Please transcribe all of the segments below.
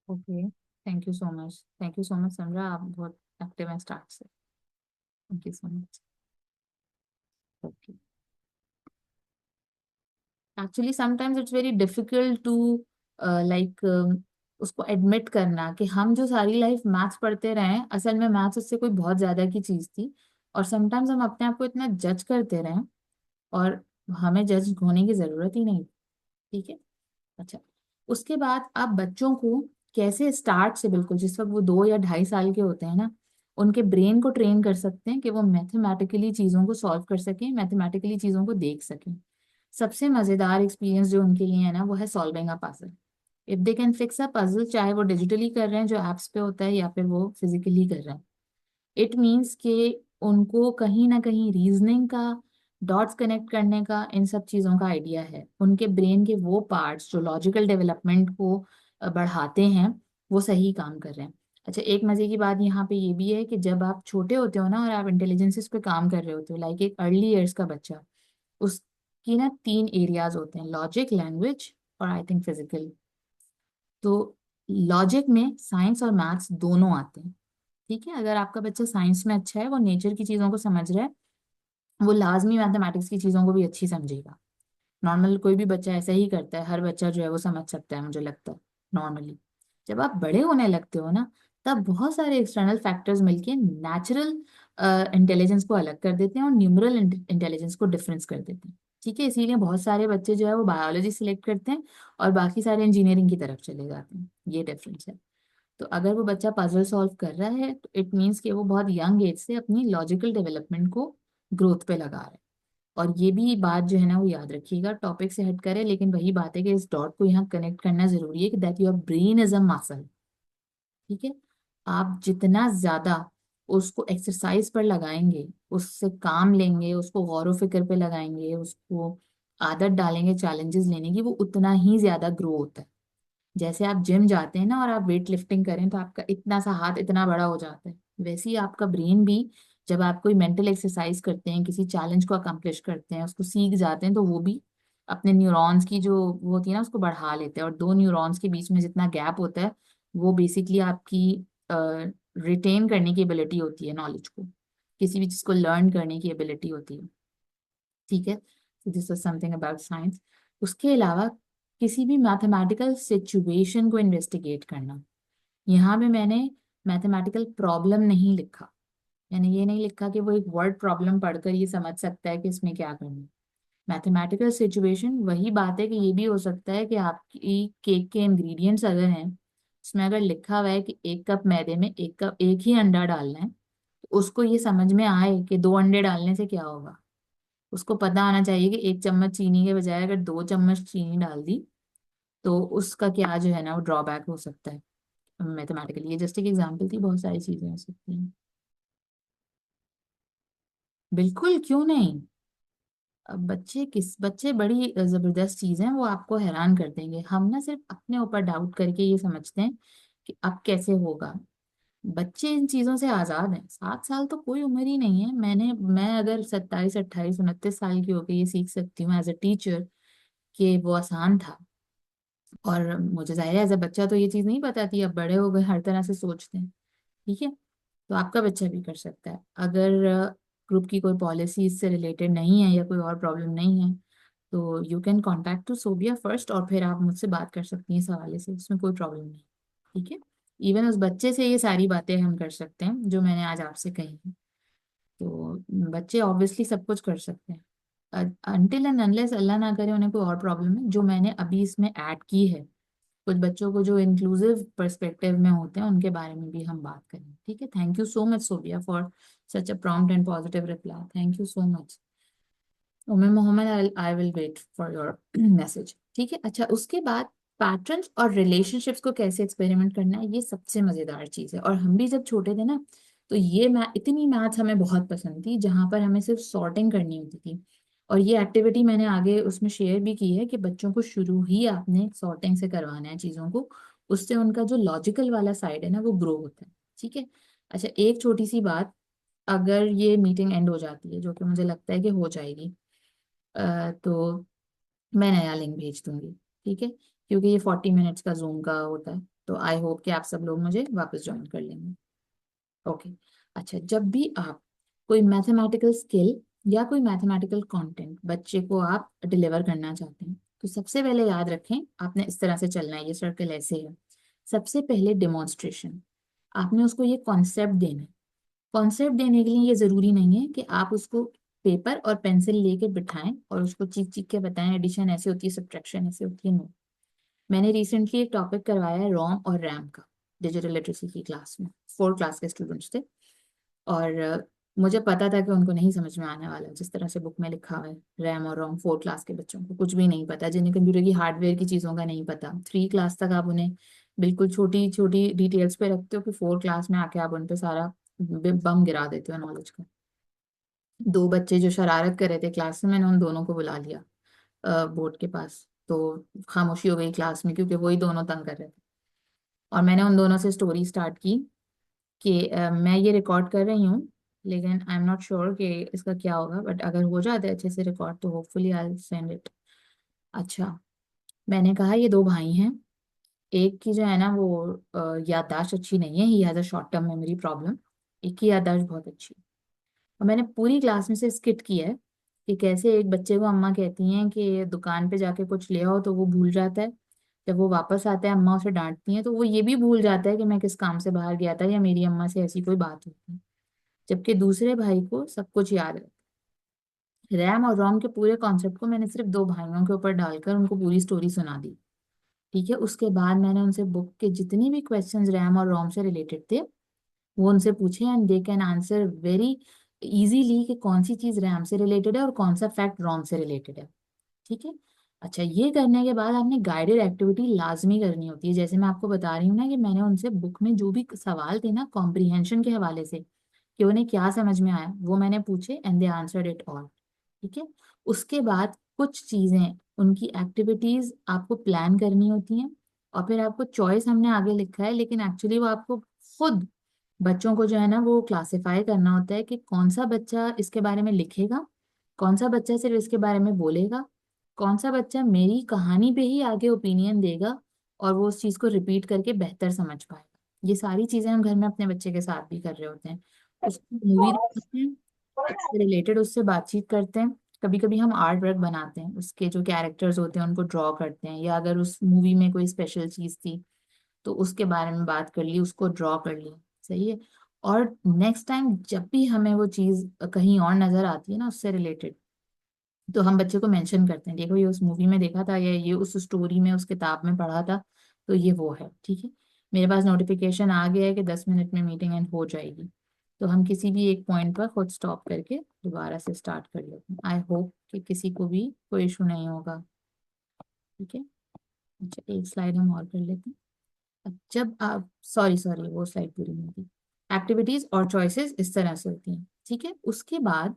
Okay, thank you so much Samra, आप बहुत active हैं स्टार्ट से। Thank you so much. Okay, actually sometimes it's very difficult to like उसको admit करना कि हम जो सारी लाइफ मैथ्स पढ़ते रहे हैं, असल में मैथ्स उससे कोई बहुत ज्यादा की चीज थी। और समटाइम्स हम अपने आप को इतना जज करते रहे, और हमें जज होने की जरूरत ही नहीं। ठीक है। अच्छा, उसके बाद आप बच्चों को कैसे स्टार्ट से, बिल्कुल जिस वक्त वो 2 या 2.5 साल के होते हैं ना, उनके ब्रेन को ट्रेन कर सकते हैं कि वो मैथमेटिकली चीज़ों को सॉल्व कर सकें, मैथमेटिकली चीज़ों को देख सकें। सबसे मज़ेदार एक्सपीरियंस जो उनके लिए है ना, वो है solving a puzzle. If they can fix a puzzle, चाहे वो डिजिटली कर रहे हैं जो एप्स पे होता है, या फिर वो फिजिकली कर रहे हैं, इट मीन्स कि उनको कहीं ना कहीं रीजनिंग का, डॉट्स कनेक्ट करने का, इन सब चीज़ों का आइडिया है। उनके ब्रेन के वो पार्ट्स जो लॉजिकल डेवलपमेंट को बढ़ाते हैं, वो सही काम कर रहे हैं। अच्छा, एक मजे की बात यहाँ पे ये भी है कि जब आप छोटे होते हो ना और आप इंटेलिजेंसेस पे काम कर रहे होते हो, लाइक एक अर्ली ईयर्स का बच्चा, उसकी ना 3 एरियाज होते हैं, लॉजिक, लैंग्वेज और आई थिंक फिजिकल। तो लॉजिक में साइंस और मैथ्स दोनों आते हैं। ठीक है, अगर आपका बच्चा साइंस में अच्छा है, वो नेचर की चीजों को समझ रहा है, वो लाजमी मैथमेटिक्स की चीजों को भी अच्छी समझेगा। नॉर्मल कोई भी बच्चा ऐसा ही करता है, हर बच्चा जो है वो समझ सकता है, मुझे लगता है नॉर्मली। जब आप बड़े होने लगते हो ना, तब बहुत सारे एक्सटर्नल फैक्टर्स मिलके नेचुरल इंटेलिजेंस को अलग कर देते हैं और न्यूमरल इंटेलिजेंस को डिफरेंस कर देते हैं। ठीक है, इसीलिए बहुत सारे बच्चे जो है वो बायोलॉजी सिलेक्ट करते हैं और बाकी सारे इंजीनियरिंग की तरफ चले जाते हैं। ये डिफरेंस है। तो अगर वो बच्चा पजल सॉल्व कर रहा है, तो इट मीन्स कि वो बहुत यंग एज से अपनी लॉजिकल डेवलपमेंट को ग्रोथ पे लगा रहा है। और ये भी बात जो है ना, वो याद रखिएगा, टॉपिक से हट करे, लेकिन वही बात है कि इस डॉट को यहाँ कनेक्ट करना जरूरी है कि that your brain is a muscle. ठीक है, आप जितना ज्यादा उसको एक्सरसाइज पर लगाएंगे, उससे काम लेंगे, उसको गौर व फिक्र पे लगाएंगे, उसको आदत डालेंगे चैलेंजेस लेने की, वो उतना ही ज्यादा ग्रो होता है। जैसे आप जिम जाते हैं ना और आप वेट लिफ्टिंग करें तो आपका इतना सा हाथ इतना बड़ा हो जाता है, वैसे ही आपका ब्रेन भी, जब आप कोई मेंटल एक्सरसाइज करते हैं, किसी चैलेंज को अकम्प्लिश करते हैं, उसको सीख जाते हैं, तो वो भी अपने न्यूरॉन्स की जो वो होती है ना, उसको बढ़ा लेते हैं। और दो न्यूरॉन्स के बीच में जितना गैप होता है, वो बेसिकली आपकी रिटेन करने की एबिलिटी होती है, नॉलेज को, किसी भी चीज को लर्न करने की एबिलिटी होती है। ठीक है, this is something about science. उसके अलावा किसी भी मैथमेटिकल सिचुएशन को इन्वेस्टिगेट करना, यहाँ पे मैंने मैथमेटिकल प्रॉब्लम नहीं लिखा। मैंने ये नहीं लिखा कि वो एक वर्ड प्रॉब्लम पढ़कर ये समझ सकता है कि इसमें क्या करना है। मैथमेटिकल सिचुएशन वही बात है कि ये भी हो सकता है कि आपकी केक के इंग्रेडिएंट्स अगर हैं, उसमें अगर लिखा हुआ है कि 1 कप मैदे में एक ही अंडा डालना है, तो उसको ये समझ में आए कि 2 अंडे डालने से क्या होगा। उसको पता होना चाहिए कि 1 चम्मच चीनी के बजाय अगर 2 चम्मच चीनी डाल दी, तो उसका क्या जो है ना, वो ड्रॉबैक हो सकता है मैथमेटिकली। ये जस्ट एक एग्जाम्पल थी, बहुत सारी चीजें हो सकती हैं। बिल्कुल, क्यों नहीं। अब बच्चे बड़ी जबरदस्त चीज हैं, वो आपको हैरान कर देंगे। हम ना सिर्फ अपने ऊपर डाउट करके ये समझते हैं कि अब कैसे होगा। बच्चे इन चीजों से आजाद हैं। 7 साल तो कोई उम्र ही नहीं है। मैं अगर 27, 28, 29 साल की होकर ये सीख सकती हूँ एज अ टीचर कि वो आसान था, और मुझे जाहिर है एज अ बच्चा तो ये चीज नहीं पता थी, अब बड़े हो गए, हर तरह से सोचते हैं। ठीक है, तो आपका बच्चा भी कर सकता है। अगर ग्रुप की कोई पॉलिसी इससे रिलेटेड नहीं है या कोई और प्रॉब्लम नहीं है, तो you can contact to Sobia first, और फिर आप मुझसे बात कर सकती हैं इस हवाले से, इसमें कोई प्रॉब्लम नहीं। ठीक है, इवन उस बच्चे से ये सारी बातें हम कर सकते हैं जो मैंने आज आपसे कही हैं। तो बच्चे ऑब्वियसली सब कुछ कर सकते हैं, अनटिल एंड अनलेस अल्लाह ना करे उन्हें कोई और प्रॉब्लम है जो मैंने अभी इसमें ऐड की है। कुछ बच्चों को जो इंक्लूसिव पर्सपेक्टिव में होते हैं, उनके बारे में भी हम बात करें। ठीक है, thank you so much Sobia for such a prompt and positive reply, thank you so much. Umar Mohammad, I will wait for your message. ठीक है, अच्छा, उसके बाद पैटर्न्स और रिलेशनशिप्स को कैसे एक्सपेरिमेंट करना है, ये सबसे मजेदार चीज है। और हम भी जब छोटे थे ना, तो ये इतनी मैथ्स हमें बहुत पसंद थी, जहां पर हमें सिर्फ सॉर्टिंग करनी होती थी। और ये एक्टिविटी मैंने आगे उसमें शेयर भी की है कि बच्चों को शुरू ही आपने सॉर्टिंग से करवाना है चीजों को। उससे उनका जो लॉजिकल वाला साइड है ना, वो ग्रो होता है। ठीक है, अच्छा, एक छोटी सी बात, अगर ये मीटिंग एंड हो जाती है, जो कि मुझे लगता है कि हो जाएगी, तो मैं नया लिंक भेज दूंगी। ठीक है, क्योंकि ये 40 मिनट्स का जूम का होता है, तो आई होप कि आप सब लोग मुझे वापस ज्वाइन कर लेंगे। ओके। अच्छा, जब भी आप कोई मैथमेटिकल स्किल या कोई मैथमेटिकल कंटेंट बच्चे को आप डिलीवर करना चाहते हैं, तो सबसे पहले याद रखें आपने इस तरह से चलना है, ये सर्कल ऐसे है। सबसे पहले डेमोन्स्ट्रेशन, आपने उसको ये कॉन्सेप्ट देना है। कॉन्सेप्ट देने के लिए ये जरूरी नहीं है कि आप उसको पेपर और पेंसिल लेके बिठाएं और उसको चीख चीख के बताएं एडिशन ऐसे होती है, सब्ट्रैक्शन ऐसे होती है। नो, मैंने रिसेंटली एक टॉपिक करवाया है रोम और रैम का, डिजिटल लिटरेसी की क्लास में। 4 क्लास के स्टूडेंट्स थे और मुझे पता था कि उनको नहीं समझ में आने वाला जिस तरह से बुक में लिखा हुआ है। रैम और रोम 4 क्लास के बच्चों को कुछ भी नहीं पता, जिन्हें कंप्यूटर की हार्डवेयर की चीज़ों का नहीं पता। 3 क्लास तक आप उन्हें बिल्कुल छोटी छोटी डिटेल्स पे रखते हो, कि 4 क्लास में आके आप उन पे सारा बम गिरा देते हो नॉलेज का। 2 बच्चे जो शरारत कर रहे थे क्लास में, मैंने उन दोनों को बुला लिया बोर्ड के पास। तो खामोशी हो गई क्लास में, क्योंकि वही दोनों तंग कर रहे थे। और मैंने उन दोनों से स्टोरी स्टार्ट की कि मैं ये रिकॉर्ड कर रही हूँ, लेकिन आई एम नॉट श्योर कि इसका क्या होगा, बट अगर हो जाता है अच्छे से रिकॉर्ड तो होपफुली आई सेंड इट। अच्छा, मैंने कहा ये 2 भाई हैं। एक की जो है ना वो याददाश्त अच्छी नहीं है, he has a short term memory problem. एक की याददाश्त बहुत अच्छी है। और मैंने पूरी क्लास में से स्किट किया है कि कैसे एक बच्चे को अम्मा कहती हैं कि दुकान पे जाके कुछ ले आओ, तो वो भूल जाता है। जब वो वापस आता है अम्मा उसे डांटती हैं, तो वो ये भी भूल जाता है कि मैं किस काम से बाहर गया था या मेरी अम्मा से ऐसी कोई बात होती है। जबकि दूसरे भाई को सब कुछ याद है। रैम और रोम के पूरे कॉन्सेप्ट को मैंने सिर्फ 2 भाइयों के ऊपर डालकर उनको पूरी स्टोरी सुना दी। ठीक है, उसके बाद मैंने उनसे बुक के जितने भी क्वेश्चंस रैम और रोम से रिलेटेड थे वो उनसे पूछे, and they can answer very easily कि कौन सी चीज रैम से रिलेटेड है और कौन सा फैक्ट रोम से रिलेटेड है। ठीक है। अच्छा, ये करने के बाद आपने गाइडेड एक्टिविटी लाजमी करनी होती है। जैसे मैं आपको बता रही हूँ ना कि मैंने उनसे बुक में जो भी सवाल थे ना कॉम्प्रिहेंशन के हवाले से, कि उन्हें क्या समझ में आया, वो मैंने पूछे and they answered it all. ठीक है। उसके बाद कुछ चीजें, उनकी एक्टिविटीज आपको प्लान करनी होती हैं, और फिर आपको चॉइस हमने आगे लिखा है, लेकिन एक्चुअली वो आपको खुद बच्चों को जो है ना वो क्लासिफाई करना होता है कि कौन सा बच्चा इसके बारे में लिखेगा, कौन सा बच्चा सिर्फ इसके बारे में बोलेगा, कौन सा बच्चा मेरी कहानी पे ही आगे ओपिनियन देगा और वो उस चीज को रिपीट करके बेहतर समझ पाएगा। ये सारी चीजें हम घर में अपने बच्चे के साथ भी कर रहे होते हैं। उसको मूवी दिखाते हैं, उससे रिलेटेड उससे बातचीत करते हैं। कभी कभी हम आर्ट वर्क बनाते हैं, उसके जो कैरेक्टर्स होते हैं उनको ड्रॉ करते हैं, या अगर उस मूवी में कोई स्पेशल चीज थी तो उसके बारे में बात कर ली, उसको ड्रॉ कर लिया। सही है। और नेक्स्ट टाइम जब भी हमें वो चीज कहीं और नजर आती है ना उससे रिलेटेड, तो हम बच्चे को मेंशन करते हैं, देखो ये उस मूवी में देखा था, या ये उस स्टोरी में उस किताब में पढ़ा था, तो ये वो है। ठीक है। मेरे पास नोटिफिकेशन आ गया है कि 10 मिनट में मीटिंग एंड हो जाएगी, तो हम किसी भी एक पॉइंट पर खुद स्टॉप करके दोबारा से स्टार्ट कर लेते हैं। आई होप कि किसी को भी कोई इशू नहीं होगा। ठीक है। अच्छा, एक स्लाइड हम और कर लेते हैं। जब आप, सॉरी सॉरी, वो स्लाइड पूरी नहीं थी। एक्टिविटीज और चॉइसेस इस तरह से होती हैं। ठीक है। उसके बाद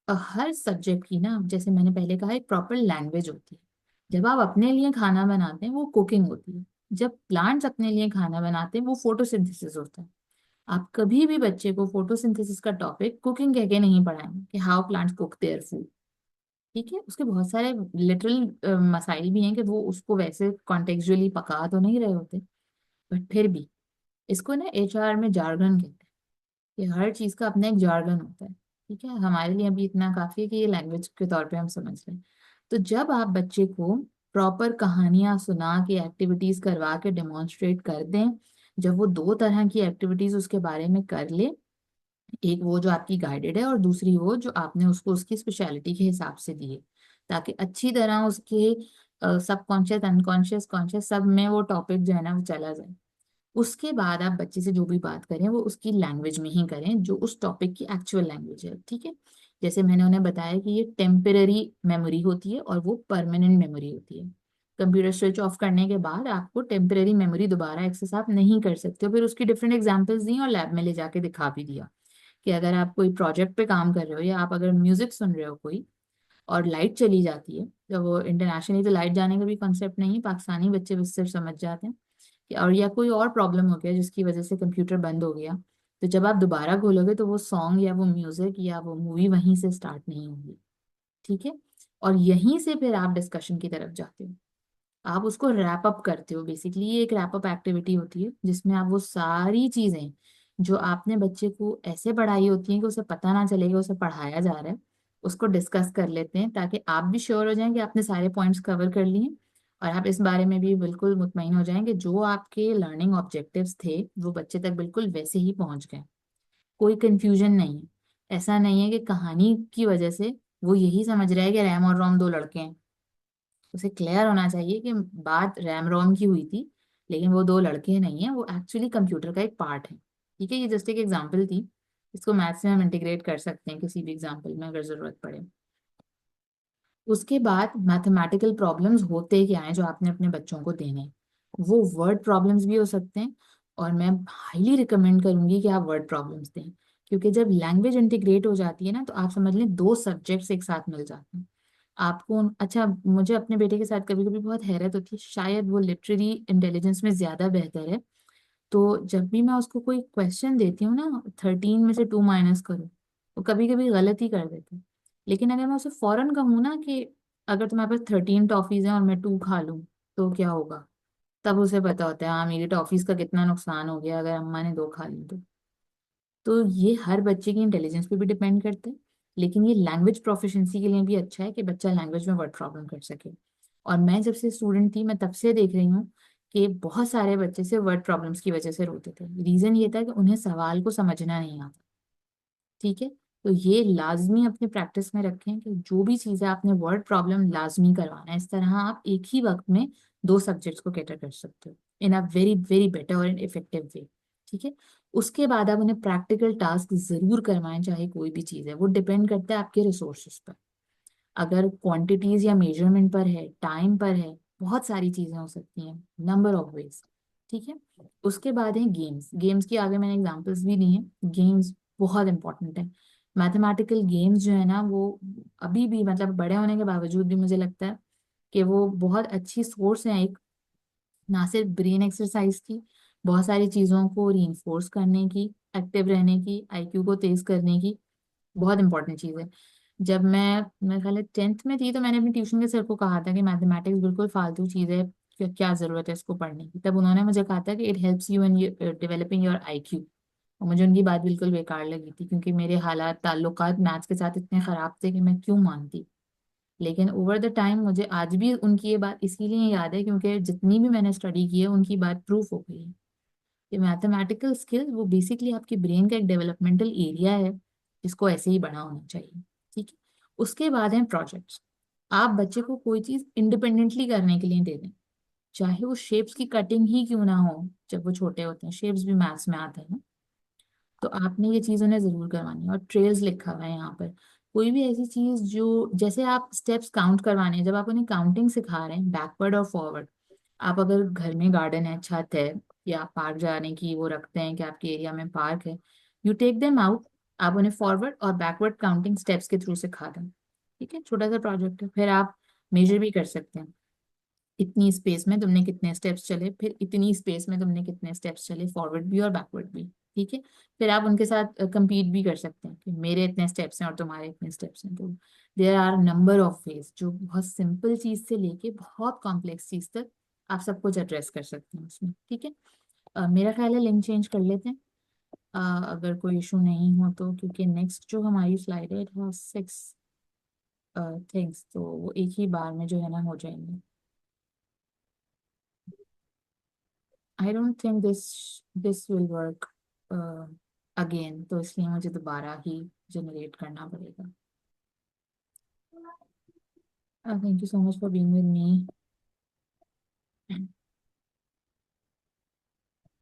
हर सब्जेक्ट की ना, जैसे मैंने पहले कहा, एक प्रॉपर लैंग्वेज होती है। जब आप अपने लिए खाना बनाते हैं वो कुकिंग होती है। जब प्लांट्स अपने लिए खाना बनाते हैं वो फोटोसिंथेसिस होता है। आप कभी भी बच्चे को फोटोसिंथेसिस का टॉपिक कुकिंग कह के नहीं पढ़ाएंगे कि how plants cook their food. ठीक है। उसके बहुत सारे लिटरल मसाइल भी हैं कि वो उसको वैसे कॉन्टेक्चुअली पका तो नहीं रहे होते, बट फिर भी इसको ना एचआर में जार्गन कहते हैं, कि हर चीज का अपना एक जार्गन होता है। ठीक है। हमारे लिए अभी इतना काफी है कि ये लैंग्वेज के तौर पे हम समझ लें। तो जब आप बच्चे को प्रॉपर कहानियां सुना के एक्टिविटीज करवा के डेमोन्स्ट्रेट कर दें, जब वो 2 तरह की एक्टिविटीज उसके बारे में कर ले, एक वो जो आपकी गाइडेड है और दूसरी वो जो आपने उसको उसकी स्पेशलिटी के हिसाब से दी है, ताकि अच्छी तरह उसके सबकॉन्शियस अनकॉन्शियस कॉन्शियस सब में वो टॉपिक जो है ना वो चला जाए। उसके बाद आप बच्चे से जो भी बात करें वो उसकी लैंग्वेज में ही करें, जो उस टॉपिक की एक्चुअल लैंग्वेज है। ठीक है। जैसे मैंने उन्हें बताया कि ये टेम्पररी मेमोरी होती है और वो परमानेंट मेमोरी होती है। कंप्यूटर स्विच ऑफ करने के बाद आपको टेम्पररी मेमोरी दोबारा एक्सेस आप नहीं कर सकते हो। फिर उसकी डिफरेंट एग्जांपल्स दी और लैब में ले जाके दिखा भी दिया कि अगर आप कोई प्रोजेक्ट पे काम कर रहे हो या आप अगर म्यूजिक सुन रहे हो कोई, और लाइट चली जाती है, तो वो इंटरनेशनली तो लाइट जाने का भी कॉन्सेप्ट नहीं है, पाकिस्तानी बच्चे बस सिर्फ समझ जाते हैं और या कोई और प्रॉब्लम हो गया जिसकी वजह से कंप्यूटर बंद हो गया, तो जब आप दोबारा खोलोगे तो वो सॉन्ग या वो म्यूजिक या वो मूवी वहीं से स्टार्ट नहीं होगी। ठीक है। और यहीं से फिर आप डिस्कशन की तरफ जाते हो। आप उसको रैप अप करते हो। बेसिकली ये एक रैप अप एक्टिविटी होती है जिसमें आप वो सारी चीजें जो आपने बच्चे को ऐसे पढ़ाई होती हैं कि उसे पता ना चलेगा उसे पढ़ाया जा रहा है, उसको डिस्कस कर लेते हैं, ताकि आप भी श्योर हो जाएं कि आपने सारे पॉइंट्स कवर कर लिए, और आप इस बारे में भी बिल्कुल मुतमईन हो जाएंगे जो आपके लर्निंग ऑब्जेक्टिव्स थे वो बच्चे तक बिल्कुल वैसे ही पहुंच गए। कोई कंफ्यूजन नहीं है। ऐसा नहीं है कि कहानी की वजह से वो यही समझ रहा है कि रैम और रोम दो लड़के हैं। उसे क्लियर होना चाहिए कि बात रैम रोम की हुई थी, लेकिन वो दो लड़के नहीं हैं, वो एक्चुअली कंप्यूटर का एक पार्ट है। ठीक है, ये जस्ट एक एग्जांपल थी। इसको मैथ्स में हम इंटीग्रेट कर सकते हैं किसी भी एग्जांपल में अगर जरूरत पड़े। उसके बाद मैथमेटिकल प्रॉब्लम्स होते क्या हैं जो आपने अपने बच्चों को देने हैं। वो वर्ड प्रॉब्लम्स भी हो सकते हैं, और मैं हाईली रिकमेंड करूंगी कि आप वर्ड प्रॉब्लम्स दें, क्योंकि जब लैंग्वेज इंटीग्रेट हो जाती है ना, तो आप समझ लें दो सब्जेक्ट्स एक साथ मिल जाते हैं आपको। अच्छा, मुझे अपने बेटे के साथ कभी कभी बहुत हैरत होती है, शायद वो लिटरेरी इंटेलिजेंस में ज्यादा बेहतर है। तो जब भी मैं उसको कोई क्वेश्चन देती हूँ ना, 13 में से 2 माइनस करो, वो कभी कभी गलत ही कर देते हैं। लेकिन अगर मैं उसे फौरन कहूँ ना कि अगर तुम्हारे पास 13 टॉफीज हैं और मैं 2 खा लूँ तो क्या होगा, तब उसे पता होता है हाँ मेरी टॉफीज का कितना नुकसान हो गया अगर अम्मा ने 2 खा ली तो ये हर बच्चे की इंटेलिजेंस पे भी डिपेंड करता है। लेकिन ये लैंग्वेज प्रोफिशिएंसी के लिए भी अच्छा है कि बच्चा लैंग्वेज में वर्ड प्रॉब्लम कर सके। और मैं जब से स्टूडेंट थी मैं तब से देख रही हूँ कि बहुत सारे बच्चे से वर्ड प्रॉब्लम्स की वजह से रोते थे। रीजन ये था कि उन्हें सवाल को समझना नहीं आता। ठीक है, तो ये लाजमी अपनी प्रैक्टिस में रखें कि जो भी चीज़ें आपने वर्ड प्रॉब्लम लाजमी करवाना है। इस तरह आप एक ही वक्त में दो सब्जेक्ट्स को कैटर कर सकते हो इन अ वेरी वेरी बेटर और इन इफेक्टिव वे। ठीक है, उसके बाद आप उन्हें प्रैक्टिकल टास्क जरूर करवाएं, चाहे कोई भी चीज़ है। वो डिपेंड करता है आपके रिसोर्सेज पर। अगर क्वांटिटीज या मेजरमेंट पर है, टाइम पर है, बहुत सारी चीजें हो सकती हैं, नंबर ऑफ वेज। ठीक है, उसके बाद है गेम्स। गेम्स की आगे मैंने एग्जांपल्स भी दी हैं। गेम्स बहुत इंपॉर्टेंट है। मैथमेटिकल गेम्स जो है ना वो अभी भी मतलब बड़े होने के बावजूद भी मुझे लगता है कि वो बहुत अच्छी सोर्स है एक, ना सिर्फ ब्रेन एक्सरसाइज की, बहुत सारी चीज़ों को रीइंफोर्स करने की, एक्टिव रहने की, आईक्यू को तेज करने की। बहुत इंपॉर्टेंट चीज़ है। जब मैं ख्याल 10th में थी तो मैंने अपने ट्यूशन के सर को कहा था कि मैथमेटिक्स बिल्कुल फालतू चीज़ है, क्या क्या ज़रूरत है इसको पढ़ने की। तब उन्होंने मुझे कहा था कि it helps you in developing your IQ. और मुझे उनकी बात बिल्कुल बेकार लगी थी, क्योंकि मेरे हालात ताल्लुकात मैथ्स के साथ इतने ख़राब थे कि मैं क्यों मानती। लेकिन ओवर द टाइम मुझे आज भी उनकी ये बात इसीलिए याद है क्योंकि जितनी भी मैंने स्टडी की है उनकी बात प्रूफ हो गई है कि मैथमेटिकल स्किल वो बेसिकली आपकी ब्रेन का एक डेवलपमेंटल एरिया है जिसको ऐसे ही बड़ा होना चाहिए। ठीक है, उसके बाद है प्रोजेक्ट्स। आप बच्चे को कोई चीज इंडिपेंडेंटली करने के लिए दे दें, चाहे वो शेप्स की कटिंग ही क्यों ना हो। जब वो छोटे होते हैं शेप्स भी मैथ्स में आते हैं ना, तो आपने ये चीज उन्हें जरूर करवानी है। और ट्रेल्स लिखा हुआ है यहाँ पर, कोई भी ऐसी चीज जो जैसे आप स्टेप्स काउंट करवाने हैं, जब आप उन्हें काउंटिंग सिखा रहे हैं बैकवर्ड और फॉरवर्ड। आप अगर घर में गार्डन है, छत है, या पार्क जाने की वो रखते हैं कि आपके एरिया में पार्क है, यू टेक देम आउट। आप उन्हें फॉरवर्ड और बैकवर्ड काउंटिंग स्टेप्स के थ्रू सिखा दें। ठीक है, छोटा सा प्रोजेक्ट है। फिर आप मेजर भी कर सकते हैं, इतनी स्पेस में तुमने कितने स्टेप्स चले, फिर इतनी स्पेस में तुमने कितने स्टेप्स चले, फॉरवर्ड भी और बैकवर्ड भी। ठीक है, फिर आप उनके साथ compete भी कर सकते हैं कि मेरे इतने स्टेप्स हैं और तुम्हारे इतने स्टेप्स हैं। तो there are number of ways, जो बहुत सिंपल चीज से लेके बहुत कॉम्प्लेक्स चीज तक आप सब कुछ एड्रेस कर सकते हैं उसमें। ठीक है, मेरा ख्याल है लिंक चेंज कर लेते हैं, अगर कोई इशू नहीं हो तो, क्योंकि नेक्स्ट जो हमारी स्लाइड है इट हैज 6 थिंग्स, तो वो एक ही बार में जो है ना हो जाएंगे। I don't think this will work again, तो इसलिए मुझे दोबारा ही जनरेट करना पड़ेगा। Thank you so much for being with me.